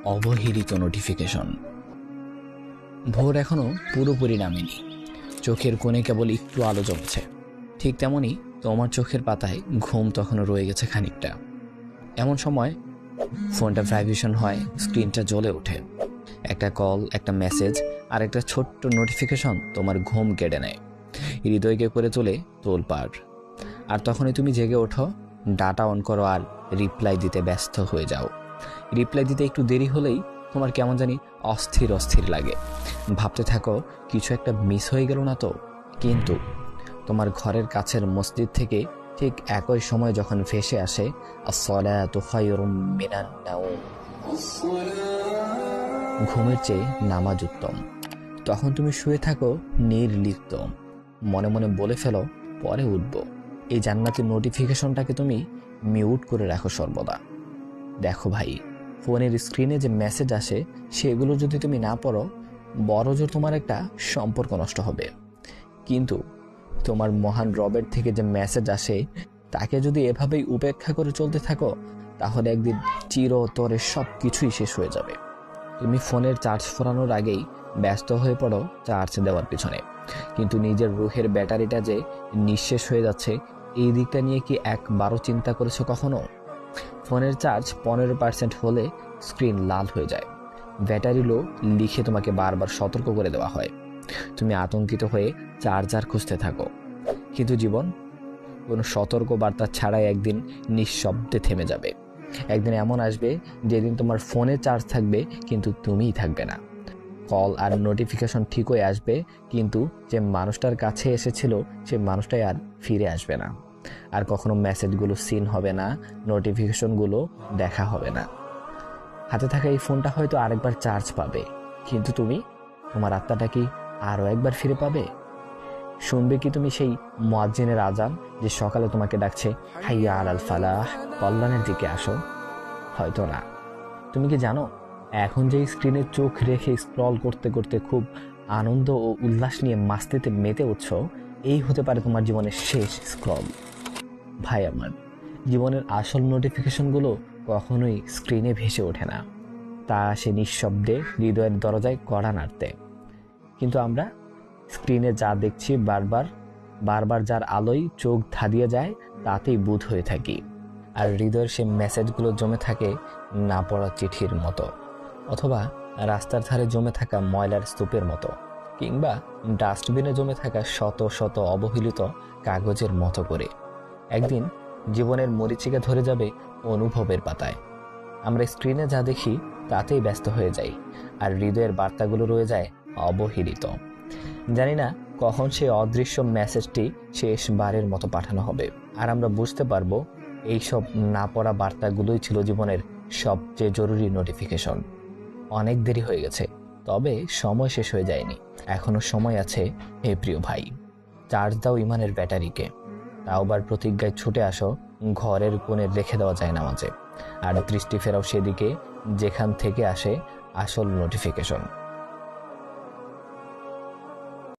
অবহেলিত নোটিফিকেশন। ভোর এখনো পুরোপুরি নামেনি, চোখের কোণে কেবল একটু আলো জ্বলছে। ঠিক তেমনই তোমার চোখের পাতায় ঘুম তখনও রয়ে গেছে খানিকটা। এমন সময় ফোনটা ভাইব্রেশন হয়, স্ক্রিনটা জ্বলে ওঠে। একটা কল, একটা মেসেজ আর একটা ছোট্ট নোটিফিকেশন তোমার ঘুম কেড়ে নেয়, হৃদয়কে করে তোলে তোলপাড়। আর তখনই তুমি জেগে ওঠো, ডাটা অন করো আর রিপ্লাই দিতে ব্যস্ত হয়ে যাও। রিপ্লাই দিতে একটু দেরি হলেই তোমার কেমন জানি অস্থির অস্থির লাগে, ভাবতে থাকো কিছু একটা মিস হয়ে গেল না তো। কিন্তু তোমার ঘরের কাছের মসজিদ থেকে ঠিক একই সময় যখন ভেসে আসে আসসালাতু খায়রুম মিনান নাওম, ঘুমের চেয়ে নামাজ উত্তম, তখন তুমি শুয়ে থাকো নির্লিপ্ত, মনে মনে বলে ফেলো পরে উঠব। এই জান্নাতের নোটিফিকেশনটাকে তুমি মিউট করে রাখো সর্বদা। দেখো ভাই, ফোনের স্ক্রিনে যে মেসেজ আসে সেগুলো যদি তুমি না পড়ো, বড় জোর তোমার একটা সম্পর্ক নষ্ট হবে। কিন্তু তোমার মহান রবের থেকে যে মেসেজ আসে তাকে যদি এভাবেই উপেক্ষা করে চলতে থাকো, তাহলে একদিন চিরতরে সব কিছুই শেষ হয়ে যাবে। তুমি ফোনের চার্জ ফোরানোর আগেই ব্যস্ত হয়ে পড়ো চার্জ দেওয়ার পিছনে, কিন্তু নিজের রুহের ব্যাটারিটা যে নিঃশেষ হয়ে যাচ্ছে এই দিকটা নিয়ে কি একবারও চিন্তা করেছো কখনো? ফোনের চার্জ 15% হলে স্ক্রিন লাল হয়ে যায়, ব্যাটারি লো লিখে তোমাকে বারবার সতর্ক করে দেওয়া হয়। তুমি আতঙ্কিত হয়ে চার্জার খুঁজতে থাকো, কিন্তু জীবন কোনো সতর্ক বার্তা ছাড়াই একদিন নিঃশব্দে থেমে যাবে। একদিন এমন আসবে যেদিন তোমার ফোনে চার্জ থাকবে কিন্তু তুমিই থাকবে না। কল আর নোটিফিকেশন ঠিকই আসবে, কিন্তু যে মানুষটার কাছে এসেছিল সে মানুষটাই আর ফিরে আসবে না। আর কখনো মেসেজগুলো সিন হবে না, নোটিফিকেশনগুলো দেখা হবে না। হাতে থাকা এই ফোনটা হয়তো আরেকবার চার্জ পাবে, কিন্তু তুমি, তোমার আত্মাটা কি আরও একবার ফিরে পাবে? শুনবে কি তুমি সেই মুয়াজ্জিনের আজান যে সকালে তোমাকে ডাকছে, হাইয়া আলাল ফালাহ, কল্যাণের দিকে আসো? হয়তো না। তুমি কি জানো, এখন যে স্ক্রিনে চোখ রেখে স্ক্রল করতে করতে খুব আনন্দ ও উল্লাস নিয়ে মাস্তিতে মেতে উঠছ, এই হতে পারে তোমার জীবনের শেষ স্ক্রল। ভাই আমার, জীবনের আসল নোটিফিকেশনগুলো কখনোই স্ক্রিনে ভেসে ওঠে না, তা সে নিঃশব্দে হৃদয়ের দরজায় কড়া নাড়তে। কিন্তু আমরা স্ক্রিনে যা দেখছি, বারবার বারবার যার আলোয় চোখ ধাঁধিয়ে যায়, তাতেই বুঁদ হয়ে থাকি। আর হৃদয়ের সে মেসেজগুলো জমে থাকে না পড়া চিঠির মতো, অথবা রাস্তার ধারে জমে থাকা ময়লার স্তূপের মতো, কিংবা ডাস্টবিনে জমে থাকা শত শত অবহেলিত কাগজের মতো করে। একদিন জীবনের মরীচিকা ধরে যাবে অনুভবের পাতায়। আমরা স্ক্রিনে যা দেখি তাতেই ব্যস্ত হয়ে যাই, আর হৃদয়ের বার্তাগুলো রয়ে যায় অবহেলিত। জানি না কখন সেই অদৃশ্য মেসেজটি শেষবারের মতো পাঠানো হবে, আর আমরা বুঝতে পারবো এইসব না পড়া বার্তাগুলোই ছিল জীবনের সবচেয়ে জরুরি নোটিফিকেশন। অনেক দেরি হয়ে গেছে, তবে সময় শেষ হয়ে যায়নি, এখনো সময় আছে। হে প্রিয় ভাই, চার্জ দাও ইমানের ব্যাটারিকে, তাও আবার প্রতিজ্ঞায় ছুটে আসো ঘরের কোণে রেখে দেওয়া যায় না মাঝে, আর দৃষ্টি ফেরাও সেদিকে যেখান থেকে আসে আসল নোটিফিকেশন।